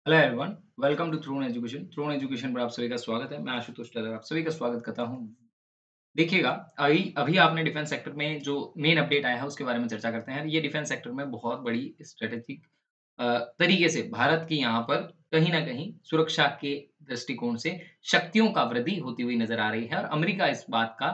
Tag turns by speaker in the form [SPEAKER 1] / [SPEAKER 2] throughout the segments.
[SPEAKER 1] Hello everyone, welcome to throne education. Throne education पर आप सभी का स्वागत है। मैं आशुतोष टेलर आप सभी का स्वागत करता हूँ। देखिएगा, अभी अभी आपने डिफेंस सेक्टर में जो मेन अपडेट आया है उसके बारे में चर्चा करते हैं। ये डिफेंस सेक्टर में बहुत बड़ी स्ट्रेटेजिक तरीके से भारत की यहाँ पर कहीं न कहीं सुरक्षा के दृष्टिकोण से शक्तियों का वृद्धि होती हुई नज़र आ रही है और अमेरिका इस बात का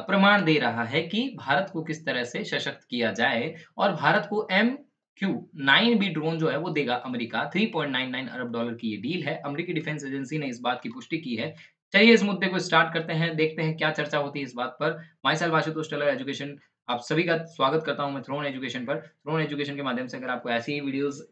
[SPEAKER 1] प्रमाण दे रहा है कि भारत को किस तरह से सशक्त किया जाए और भारत को MQ-9B ड्रोन जो है वो देगा अमेरिका। 3.99 अरब डॉलर की ये डील है। अमेरिकी डिफेंस एजेंसी ने इस बात की पुष्टि की है। चलिए इस मुद्दे को स्टार्ट करते हैं, देखते हैं क्या चर्चा होती है इस बात पर। Myself Ashutosh Tailor education आप सभी का स्वागत करता हूँ मैं थ्रोन एजुकेशन पर। थ्रोन एजुकेशन के माध्यम से अगर आपको ऐसी ही वीडियोज़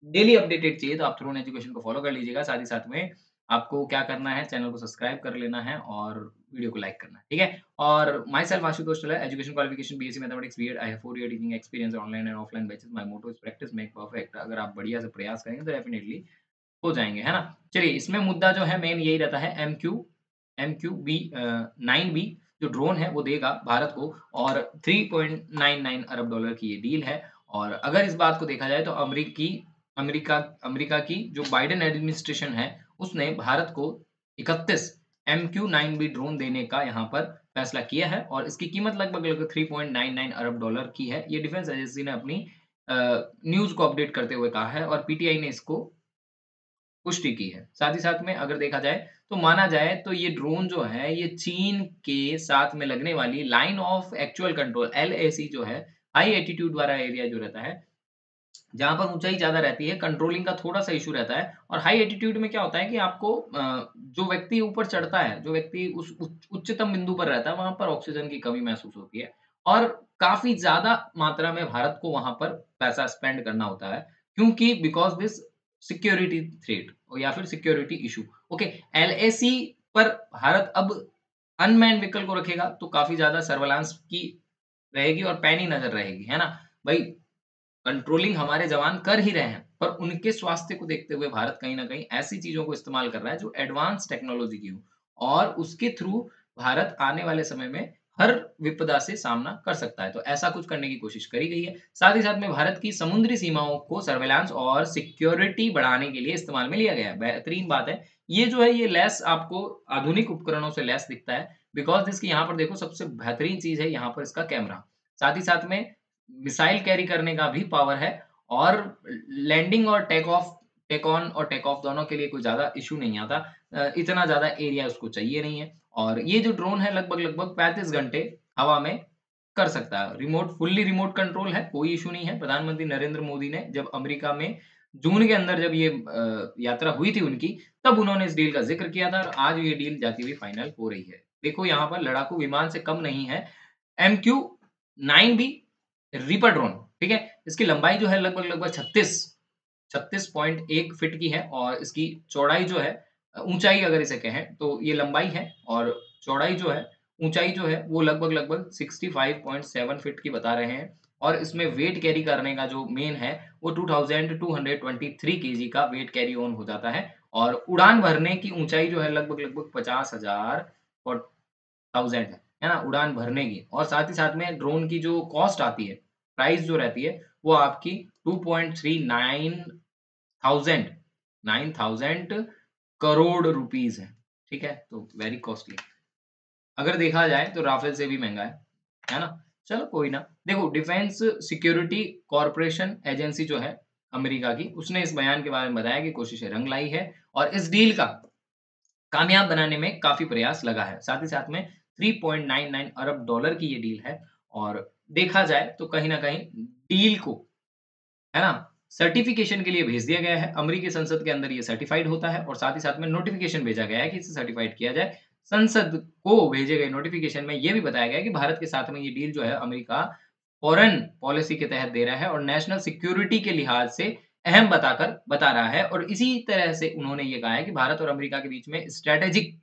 [SPEAKER 1] डेली अपडेटेड चाहिए तो आप थ्रोन एजुकेशन को फॉलो कर लीजिएगा। साथ ही साथ में आपको क्या करना है, चैनल को सब्सक्राइब कर लेना है और वीडियो को लाइक करना है, ठीक है? और myself Ashutosh Tailor, education qualification BSc mathematics BEd, I have 4 year teaching experience online and offline batches. My motto is practice make perfect. अगर आप बढ़िया से प्रयास करेंगे तो डेफिनिटली हो जाएँगे, है ना? चलिए इसमें मुद्दा जो है मेन यही रहता है। एमक्यूबी 9B जो ड्रोन है वो देगा भारत को और 3.99 अरब डॉलर की ये डील है। और अगर इस बात को देखा जाए तो अमेरिका अमेरिका की जो बाइडेन एडमिनिस्ट्रेशन है उसने भारत को 31 MQ-9B ड्रोन देने का यहाँ पर फैसला किया है और इसकी कीमत लगभग 3.99 अरब डॉलर की है। ये डिफेंस एजेंसी ने अपनी न्यूज़ को अपडेट करते हुए कहा है और पीटीआई ने इसको पुष्टि की है। साथ ही साथ में अगर देखा जाए तो माना जाए तो ये ड्रोन जो है ये चीन के साथ में लगने वाली line of actual control LAC जो है, हाई एल्टीट्यूड वाला एरिया जो रहता है, जहाँ पर ऊँचाई ज़्यादा रहती है, कंट्रोलिंग का थोड़ा-सा इश्यू रहता है। और हाई एल्टीट्यूड में क्या होता है कि आपको जो व्यक्ति ऊपर चढ़ता है, जो व्यक्ति उस उच्चतम बिंदु पर रहता है, वहाँ पर ऑक्सीजन की कमी महसूस होती है और काफ़ी ज़्यादा मात्रा में भारत को वहाँ पर पैसा स्पेंड करना होता है, क्योंकि बिकॉज़ दिस सिक्योरिटी थ्रेट या फिर सिक्योरिटी इश्यू। ओके, एलएसी पर भारत अब अनमैन्ड व्हीकल को रखेगा, तो काफ़ी ज़्यादा सर्विलांस की रहेगी और पैनी नज़र रहेगी, है ना? भई कंट्रोलिंग हमारे जवान कर ही रहे हैं, पर उनके स्वास्थ्य को देखते हुए भारत कहीं न कहीं ऐसी चीज़ों को इस्तेमाल कर रहा है जो एडवांस टेक्नोलॉजी की हो और उसके थ्रू भारत आने वाले समय में हर विपदा से सामना कर सकता है। तो ऐसा कुछ करने की कोशिश करी गई है। साथ ही साथ में भारत की समुद्री सीमाओं को सर्विलांस और सिक्योरिटी बढ़ाने के लिए इस्तेमाल में लिया गया है। बेहतरीन बात है। ये जो है ये लैस आपको आधुनिक उपकरणों से लैस दिखता है बिकॉज़ इसकी यहाँ पर देखो सबसे बेहतरीन चीज़ है यहाँ पर इसका कैमरा। साथ ही साथ में मिसाइल कैरी करने का भी पावर है और लैंडिंग और टेक ऑन और टेक ऑफ दोनों के लिए कोई ज़्यादा इश्यू नहीं आता। इतना ज़्यादा एरिया उसको चाहिए नहीं है और ये जो ड्रोन है लगभग-लगभग 35 घंटे हवा में कर सकता है। फुल्ली रिमोट कंट्रोल है, कोई इश्यू नहीं है। प्रधानमंत्री नरेंद्र मोदी ने जब अमेरिका में जून के अंदर जब ये यात्रा हुई थी उनकी, तब उन्होंने इस डील का ज़िक्र किया था और आज ये डील जाती हुई फाइनल हो रही है। देखो यहाँ पर लड़ाकू विमान से कम नहीं है, एमक्यू 9B रीपर ड्रोन, ठीक है? इसकी लंबाई जो है लगभग-लगभग 36.1 फीट की है और इसकी चौड़ाई जो है ऊँचाई अगर इसे कहें तो ये लंबाई है और चौड़ाई जो है ऊँचाई जो है वो लगभग-लगभग 65.7 फीट की बता रहे हैं और इसमें वेट कैरी करने का जो मेन है वो 2223 केजी का वेट कैरी ऑन हो जाता है और उड़ान भरने की ऊँचाई जो है लगभग-लगभग 50,000 और 1000 है ना? उड़ान भरने की और साथ ही साथ में ड्रोन की जो कॉस्ट आती है, प्राइस जो रहती है, वो आपकी 2.39 करोड़ रुपीज़ है, ठीक है? तो वेरी कॉस्टली। अगर देखा जाए तो राफेल से भी महँगा है ना? चलो कोई ना। देखो डिफेंस सिक्योरिटी कॉर्पोरेशन एजेंसी जो है अमेरिका की, उसने इस बयान के बारे में बताया कि कोशिशें रंग लाई है और इस डील का कामयाब बनाने में काफ़ी प्रयास लगा है। साथ ही साथ में 3.99 अरब डॉलर की ये डील है और देखा जाए तो कहीं न कहीं डील को, है ना? सर्टिफ़िकेशन के लिए भेज दिया गया है। अमेरिकी संसद के अंदर ये सर्टिफ़ाइड होता है और साथ ही साथ में नोटिफ़िकेशन भेजा गया है कि इसे सर्टिफ़ाइड किया जाए। संसद को भेजे गए नोटिफ़िकेशन में ये भी बताया गया है कि भारत के साथ में ये डील जो है अमेरिका फ़ॉरेन पॉलिसी के तहत दे रहा है और नेशनल सिक्योरिटी के लिहाज़ से अहम बताकर बता रहा है और इसी तरह से उन्होंने ये कहा है कि भारत और अमेरिका के बीच में स्ट्रैटेजिक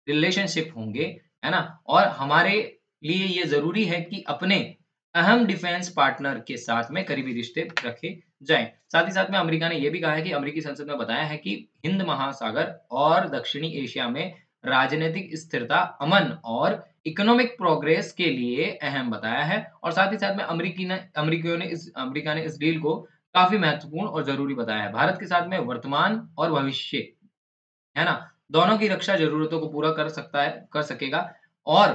[SPEAKER 1] रिलेशनशिप होंगे, है ना? और हमारे लिए ये ज़रूरी है कि अपने अहम डिफेंस पार्टनर के साथ में करीबी रिश्ते रखे जाएँ। साथ ही साथ में अमेरिका ने ये भी कहा है कि अमेरिकी संसद में बताया है कि हिंद महासागर और दक्षिणी एशिया में राजनीतिक स्थिरता, अमन और इकोनॉमिक प्रोग्रेस के लिए अहम बताया है और साथ ही साथ में अमेरिका ने इस डील को काफ़ी महत्वपूर्ण और ज़रूरी बताया है। भारत के साथ में वर्तमान और भविष्य, है ना? दोनों की रक्षा ज़रूरतों को पूरा कर सकेगा और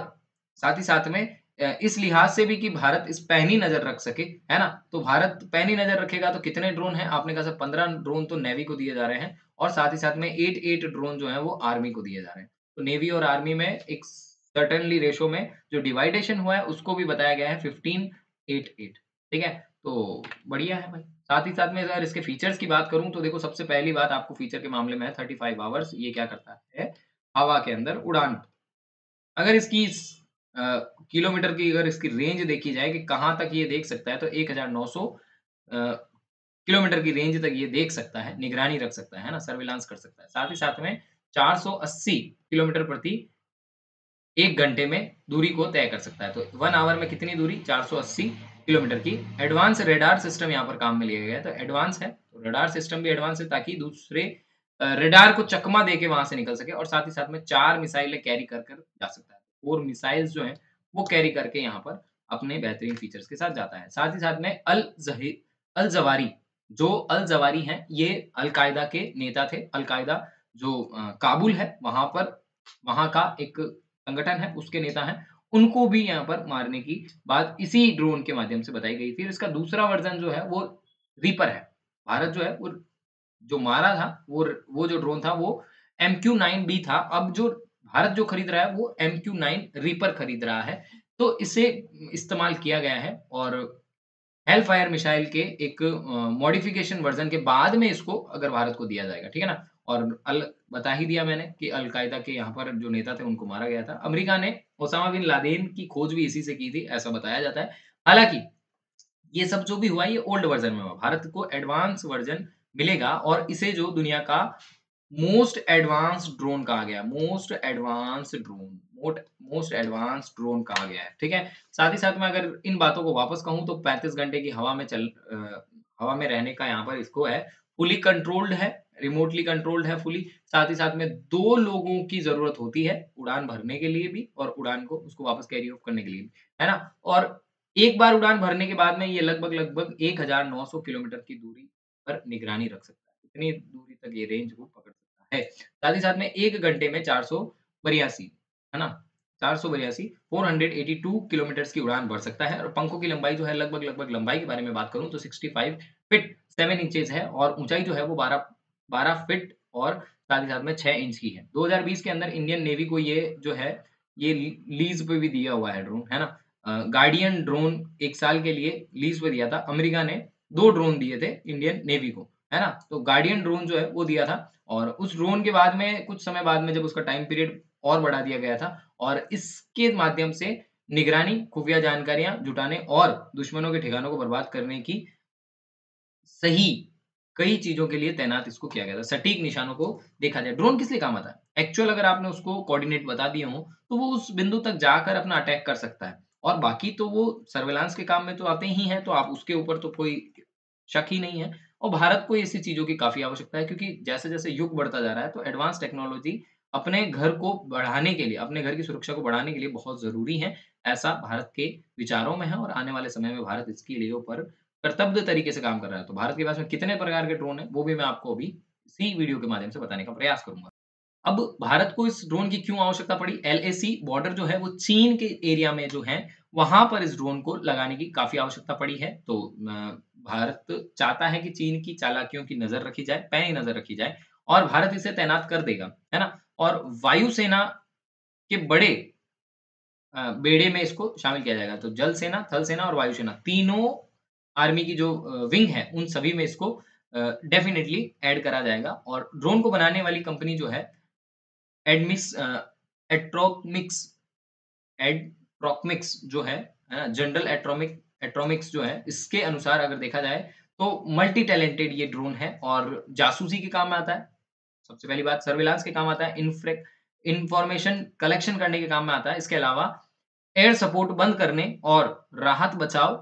[SPEAKER 1] साथ ही साथ में इस लिहाज से भी कि भारत इस पैनी नज़र रख सके, है ना? तो भारत पैनी नज़र रखेगा तो कितने ड्रोन हैं? आपने कहा सर 15 ड्रोन तो नेवी को दिए जा रहे हैं और साथ ही साथ में 8 ड्रोन जो हैं वो आर्मी को दिए जा रहे हैं। तो नेवी और आर्मी में एक सर्टेनली रेशो में जो डिवाइडेशन हुआ है उसको भी बताया गया है 15-8-8, ठीक है? तो बढ़िया है भाई। साथ ही साथ में अगर इसके फीचर्स की बात करूँ तो देखो सबसे पहली बात आपको फीचर के मामले में है 35 आवर्स। ये क्या करता है? हवा के अंदर उड़ान। अगर इसकी अ, किलोमीटर की अगर इसकी रेंज देखी जाए कि कहाँ तक ये देख सकता है तो 1900 किलोमीटर की रेंज तक ये देख सकता है, निगरानी रख सकता है ना? सर्विलांस कर सकता है। साथ ही साथ में 480 किलोमीटर प्रति 1 घंटे में दूरी को तय कर सकता है। तो 1 ऑवर में कितनी दूरी? 480 किलोमीटर की। एडवांस रेडार सिस्टम यहाँ पर काम में लिया गया है, तो एडवांस है। तो रडार सिस्टम भी एडवांस है ताकि दूसरे रेडार को चकमा देके वहाँ से निकल सके और साथ ही साथ में 4 मिसाइलें कैरी कर जा सकता है। 4 मिसाइल्स जो हैं, वो कैरी करके यहाँ पर अपने बेहतरीन फीचर्स के साथ जाता है। साथ ही साथ में अल जवारी, जो अल जवारी हैं, ये अल-कायदा के नेता थे। अल-कायदा जो काबुल है, वहाँ का एक संगठन है, उसके नेता हैं, उनको भी यहाँ पर मारने की बात इसी ड्रोन के माध्यम से बताई गई थी। और इसका दूसरा वर्ज़न जो है वो रीपर है। भारत जो है वो जो मारा था वो जो ड्रोन था वो MQ-9B था। अब जो भारत जो खरीद रहा है वो MQ-9 रीपर खरीद रहा है। तो इसे इस्तेमाल किया गया है और हेल फायर मिसाइल के एक मॉडिफिकेशन वर्ज़न के बाद में इसको अगर भारत को दिया जाएगा, ठीक है ना? और बता ही दिया मैंने कि अल-कायदा के यहाँ पर जो नेता थे उनको मारा गया था। अमेरिका ने ओसामा बिन लादेन की खोज भी इसी से की थी, ऐसा बताया जाता है। हालाँकि ये सब जो भी हुआ ये ओल्ड वर्ज़न में हुआ। भारत को एडवांस वर्ज़न मिलेगा और इसे जो दुनिया का मोस्ट एडवांस ड्रोन कहा गया है, ठीक है? साथ ही साथ में अगर इन बातों को वापस कहूँ तो 35 घंटे की हवा में रहने का यहाँ पर इसको है, फुली कंट्रोल्ड है, रिमोटली कंट्रोल्ड है फुली, साथ ही साथ में 2 लोगों की ज़रूरत होती है, उड़ान भरने के लिए भी और उड़ान को उसको वापस कैरी ऑफ करने के लिए भी, है ना? और एक बार उड़ान भरने के बाद में ये लगभग 1900 किलोमीटर की दूरी पर निगरानी रख सकता है। इतनी दूरी तक ये रेंज को पकड़ सकता है। साथ ही साथ में 1 घंटे में 482, है ना? 482 482 किलोमीटर्स की उड़ान भर सकता है और पंखों की लंबाई जो है लगभग लंबाई के बारे में बात करूँ तो 65 फीट 7 इंचेज़ है और ऊँचाई जो है वो 12 फीट और साथ ही साथ में 6 इंच की है। 2020 के अंदर इंडियन नेवी को ये जो है, ये लीज़ पे भी दिया हुआ है ड्रोन, है ना? गार्डियन ड्रोन 1 साल के लिए लीज़ पे दिया था। अमेरिका ने 2 ड्रोन दिए थे इंडियन नेवी को, है ना? तो गार्डियन ड्रोन जो है वो दिया था और उस ड्रोन के बाद में कुछ समय बाद में जब उसका टाइम पीरियड और बढ़ा दिया गया था और इसके माध्यम से निगरानी, खुफिया जानकारियाँ जुटाने और दुश्मनों के ठिकानों को बर्बाद करने की सही कई चीज़ों के लिए तैनात इसको किया गया था। सटीक निशानों को देखा जाए। ड्रोन किस लिए काम आता है? एक्चुअल अगर आपने उसको कोऑर्डिनेट बता दिए हों, तो वो उस बिंदु तक जाकर अपना अटैक कर सकता है और बाकी तो वो सर्विलांस के काम में तो आते ही हैं, तो आप उसके ऊपर तो कोई शक ही नहीं है और भारत को ऐसी चीज़ों की काफ़ी आवश्यकता है क्योंकि जैसे-जैसे युग बढ़ता जा रहा है, तो एडवांस टेक्नोलॉजी अपने घर को बढ़ाने के लिए, अपने घर की सुरक्षा को बढ़ाने के लिए बहुत ज़रूरी है। ऐसा भारत के विचारों में है और आने वाले समय में भारत इसके लिए ऊपर कर्तव्य तरीके से काम कर रहा है। तो भारत के पास में कितने प्रकार के ड्रोन हैं, वो भी मैं आपको अभी इसी वीडियो के माध्यम से बताने का प्रयास करूँगा। अब भारत को इस ड्रोन की क्यों आवश्यकता पड़ी? एलएसी बॉर्डर जो है वो चीन के एरिया में जो है, वहाँ पर इस ड्रोन को लगाने की काफ़ी आवश्यकता पड़ी है। तो भारत चाहता है कि चीन की चालाकियों की नज़र रखी जाए, पैनी नज़र रखी जाए और भारत इसे तैनात कर देगा, है ना? और वायुसेना के बड़े बेड़े में इसको शामिल किया जाएगा। तो जल सेना, थल सेना और वायु सेना तीनों आर्मी की जो विंग है, उन सभी में इसको डेफ़िनिटली ऐड करा जाएगा और ड्रोन को बनाने वाली कंपनी जो है एडमिस एट्रोमिक्स एट्रोक्मिक्स जो है ना? जनरल एट्रोमिक्स जो है, इसके अनुसार अगर देखा जाए, तो मल्टी टैलेंटेड ये ड्रोन है और जासूसी के काम में आता है। सबसे पहली बात सर्विलांस के काम आता है, इन्फॉर्मेशन कलेक्शन करने के काम में आता है। इसके अलावा एयर सपोर्ट बंद करने और राहत बचाव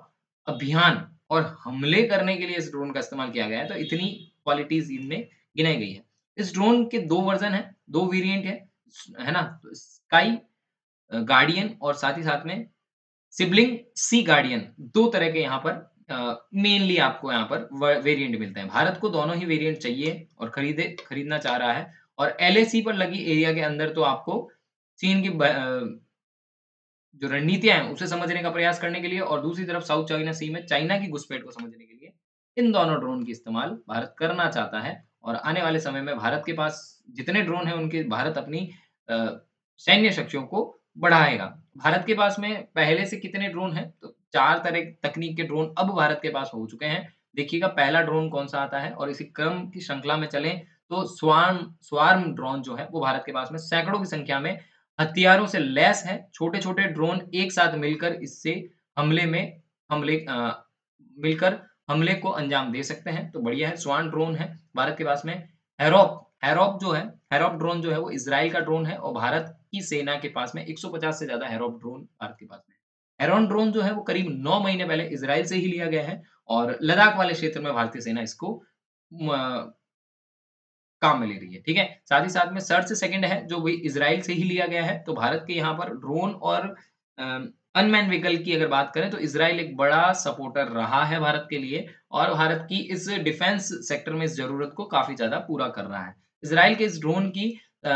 [SPEAKER 1] अभियान और हमले करने के लिए इस ड्रोन का इस्तेमाल किया गया है। तो इतनी क्वालिटीज़ इनमें गिनाई गई है। इस ड्रोन के 2 वर्ज़न हैं, 2 वेरिएंट हैं, है ना? तो स्काई गार्डियन और साथ ही साथ में सिबलिंग सी गार्डियन 2 तरह के यहाँ पर मेनली आपको यहाँ पर वेरिएंट मिलते हैं। भारत को दोनों ही वेरिएंट चाहिए और खरीदना चाह रहा है, और एलएसी पर लगी एरिया के अंदर तो आपको चीन की जो रणनीतियाँ हैं, उसे समझने का प्रयास करने के लिए, और दूसरी तरफ साउथ चाइना सी में चाइना की घुसपैठ को समझने के लिए इन दोनों ड्रोन की इस्तेमाल भारत करना चाहता है। और आने वाले समय में भारत के पास जितने ड्रोन हैं, उनके भारत अपनी अ, सैन्य शक्तियों को बढ़ाएगा। भारत के पास में पहले से कितने ड्रोन हैं? तो 4 तरह तकनीक के ड्रोन अब भारत के पास हो चुके हैं। देखिएगा पहला ड्रोन कौन-सा आता है, और इसी क्रम की श्रृंखला में चलें तो स्वार्म स्वार्म ड्रोन जो है, वो भारत के पास में सैकड़ों की संख्या में हथियारों से लैस हैं। छोटे-छोटे ड्रोन एक साथ मिलकर इससे हमले में हमले अ, मिलकर हमले को अंजाम दे सकते हैं, तो बढ़िया है। स्वान ड्रोन है भारत के पास में। हैरोप हैरोप जो है हैरोप ड्रोन जो है वो इज़राइल का ड्रोन है, और भारत की सेना के पास में 150 से ज़्यादा हैरोप ड्रोन भारत के पास में है। हेरॉन ड्रोन जो है वो करीब 9 महीने पहले इज़राइल से ही लिया गया है, और लद्दाख वाले क्षेत्र में भारतीय सेना इसको म काम में ले रही है, ठीक है? साथ ही साथ में सर्च सेकंड है, जो वही इज़राइल से ही लिया गया है। तो भारत के यहाँ पर ड्रोन और अ, अनमैन्ड व्हीकल की अगर बात करें, तो इज़राइल एक बड़ा सपोर्टर रहा है भारत के लिए, और भारत की इस डिफेंस सेक्टर में इस ज़रूरत को काफ़ी ज़्यादा पूरा कर रहा है। इज़राइल के इस ड्रोन की अ,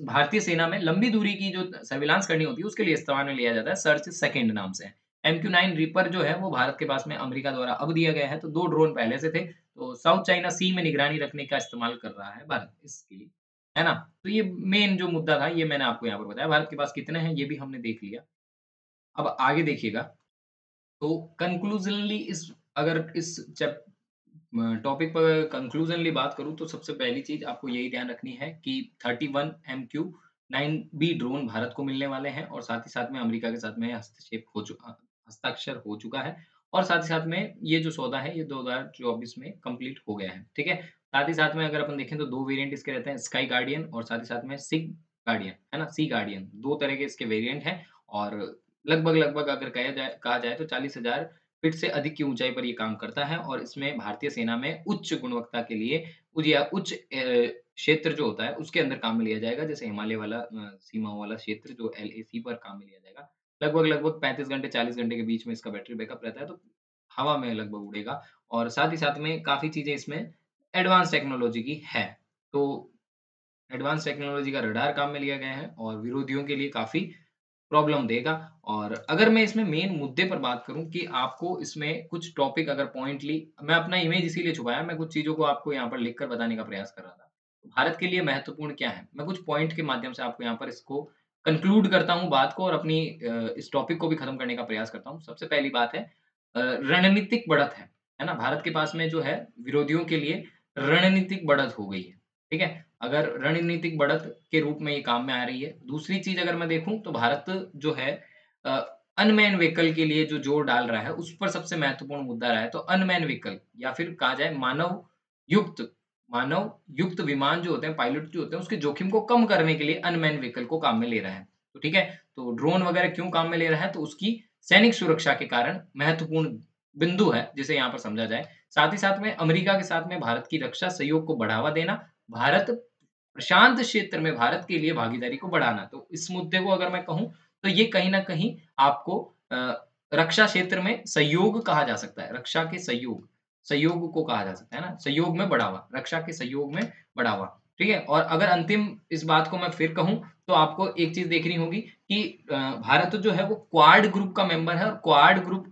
[SPEAKER 1] भारतीय सेना में लंबी दूरी की जो सर्विलांस करनी होती है, उसके लिए इस्तेमाल में लिया जाता है, सर्च सेकंड नाम से। MQ-9 रीपर जो है, वो भारत के पास में अमेरिका द्वारा अब दिया गया है, तो 2 ड्रोन पहले से थे। तो साउथ चाइना सी में निगरानी रखने का इस्तेमाल कर रहा है भारत इसके लिए, है ना? तो ये मेन जो मुद्दा था, ये मैंने आपको यहाँ पर बताया। भारत के पास कितने हैं, ये भी हमने देख लिया। अब आगे देखिएगा, तो कंक्लूज़नली इस टॉपिक पर कंक्लूज़नली बात करूँ, तो सबसे पहली चीज़ आपको यही ध्यान रखनी है कि 31 MQ-9B ड्रोन भारत को मिलने वाले हैं, और साथ ही साथ में अमेरिका के साथ में हस्ताक्षर हो चुका है, और साथ ही साथ में ये जो सौदा है, ये 2024 में कंप्लीट हो गया है, ठीक है? साथ ही साथ में अगर अपन देखें, तो 2 वेरिएंट इसके रहते हैं, स्काई गार्डियन और साथ ही साथ में सिग गार्डियन, है ना? सी गार्डियन, 2 तरह के इसके वेरिएंट हैं, और लगभग-लगभग अगर कहा जाए तो 40,000 फीट से अधिक की ऊँचाई पर ये काम करता है, और इसमें भारतीय सेना में उच्च गुणवत्ता के लिए उच्च क्षेत्र जो होता है, उसके अंदर काम में लिया जाएगा। जैसे हिमालय वाला सीमाओं वाला क्षेत्र जो LAC पर काम में लिया जाएगा। लगभग-लगभग 35 घंटे, 40 घंटे के बीच में इसका बैटरी बैकअप रहता है, तो हवा में लगभग उड़ेगा, और साथ ही साथ में काफ़ी चीज़ें इसमें एडवांस टेक्नोलॉजी की है। तो एडवांस टेक्नोलॉजी का रडार काम में लिया गया है, और विरोधियों के लिए काफ़ी प्रॉब्लम देगा। और अगर मैं इसमें मेन मुद्दे पर बात करूँ कि आपको इसमें कुछ टॉपिक अगर पॉइंटली, मैं अपना इमेज इसीलिए छुपाया, मैं कुछ चीज़ों को आपको यहाँ पर लिख कर बताने का प्रयास कर रहा था। भारत के लिए महत्वपूर्ण क्या है? मैं कुछ पॉइंट के माध्यम से आपको यहाँ पर इसको कंक्लूड करता हूँ बात को, और अपनी इस टॉपिक को भी खत्म करने का प्रयास करता हूँ। सबसे पहली बात है रणनीतिक बढ़त है ना? भारत के पास में जो है, विरोधियों के लिए रणनीतिक बढ़त हो गई है, ठीक है? अगर रणनीतिक बढ़त के रूप में ये काम में आ रही है। दूसरी चीज़ अगर मैं देखूँ, तो भारत जो है अ, अनमैन्ड व्हीकल के लिए जो जोर डाल रहा है, उस पर सबसे महत्वपूर्ण मुद्दा रहा है। तो अनमैन्ड व्हीकल, या फिर कहा जाए युक्त मानव युक्त विमान जो होते हैं, पायलट जो होते हैं, उसके जोखिम को कम करने के लिए अनमैन्ड व्हीकल को काम में ले रहा है। तो ठीक है, तो ड्रोन वगैरह क्यों काम में ले रहा है? तो उसकी सैनिक सुरक्षा के कारण महत्वपूर्ण बिंदु है, जिसे यहाँ पर समझा जाए। साथ ही साथ में अमेरिका के साथ में भारत की रक्षा सहयोग को बढ़ावा देना, भारत प्रशांत क्षेत्र में भारत के लिए भागीदारी को बढ़ाना। तो इस मुद्दे को अगर मैं कहूँ, तो ये कहीं न कहीं आपको रक्षा क्षेत्र में सहयोग कहा जा सकता है। रक्षा के सहयोग को कहा जा सकता है ना? सहयोग में बढ़ावा, रक्षा के सहयोग में बढ़ावा, ठीक है? और अगर अंतिम इस बात को मैं फिर कहूँ, तो आपको एक चीज़ देखनी होगी कि भारत जो है वो क्वाड ग्रुप का मेंबर है, और क्वाड ग्रुप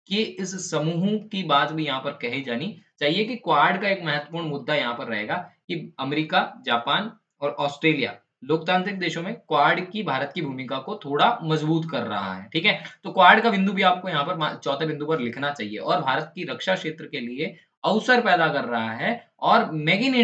[SPEAKER 1] के इस समूह की बात भी यहाँ पर कही जानी चाहिए कि क्वाड का एक महत्वपूर्ण मुद्दा यहाँ पर रहेगा कि अमेरिका, जापान और ऑस्ट्रेलिया लोकतांत्रिक देशों में क्वाड की भारत की भूमिका को थोड़ा मजबूत कर रहा है, ठीक है? तो क्वाड का बिंदु भी आपको यहाँ पर चौथे बिंदु पर लिखना चाहिए, और भारत की रक्षा क्षेत्र के लिए अवसर पैदा कर रहा है। और मेक इन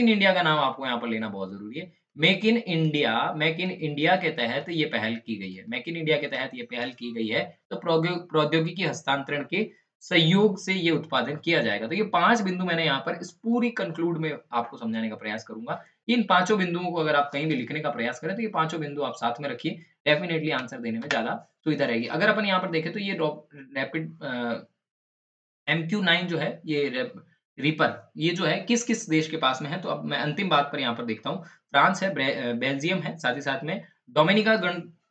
[SPEAKER 1] इंडिया का नाम आपको यहाँ पर लेना बहुत ज़रूरी है। मेक इन इंडिया के तहत ये पहल की गई है। मेक इन इंडिया के तहत ये पहल की गई है, तो प्रौद्योगिकी हस्तांतरण के सहयोग से ये उत्पादन किया जाएगा। तो ये 5 बिंदु मैंने यहाँ पर इस पूरी कंक्लूड में आपको समझाने का प्रयास करूँगा। इन पाँचों बिंदुओं को अगर आप कहीं भी लिखने का प्रयास करें, तो ये पाँचों बिंदु आप साथ में रखिए, डेफ़िनिटली आंसर देने में ज़्यादा सुविधा रहेगी। अगर अपन यहाँ पर देखें, तो ये रैपिड MQ-9 जो है, ये रीपर, ये जो है किस-किस देश के पास में है? तो अब मैं अंतिम बात पर यहाँ पर देखता हूँ। फ्रांस है, बेल्जियम है, साथ ही साथ में डोमिनिका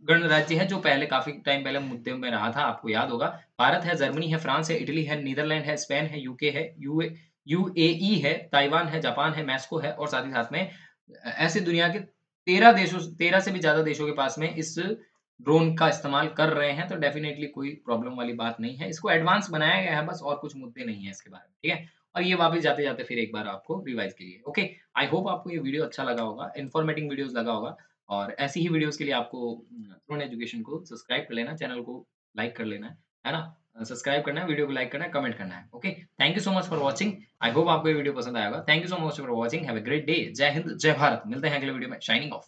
[SPEAKER 1] गणराज्य है जो पहले काफ़ी टाइम पहले मुद्दे में रहा था, आपको याद होगा। भारत है, जर्मनी है, फ्रांस है, इटली है, नीदरलैंड है, स्पेन है, यूके है, यूएई है, ताइवान है, जापान है, मेक्सिको है और साथ ही साथ में ऐसे दुनिया के 13 से भी ज़्यादा देशों के पास में इस ड्रोन का इस्तेमाल कर रहे हैं, तो डेफ़िनेटली कोई प्रॉब्लम वाली बात नहीं है। इसको एडवांस बनाया गया है बस और कुछ मुद्दे नहीं है इसके बारे में, ठीक है? और ये वापस जाते-जाते फिर एक बार आपको रिवाइज़ के लिए, ओके? आई होप आपको ये वीडियो अच्छा लगा होगा, इन्फॉर्मेटिव वीडियोज़ लगा होगा और ऐसी ही वीडियोज़ के लिए आपको थ्रोन एजुकेशन को सब्सक्राइब कर लेना, चैनल को लाइक कर लेना है ना? सब्सक्राइब करना है, वीडियो को लाइक करना है, कमेंट करना है, okay? Thank you so much for watching. I hope आपको ये वीडियो पसंद आया होगा। Thank you so much for watching. Have a great day. जय हिंद, जय भारत। मिलते हैं अगले वीडियो में। Shining of.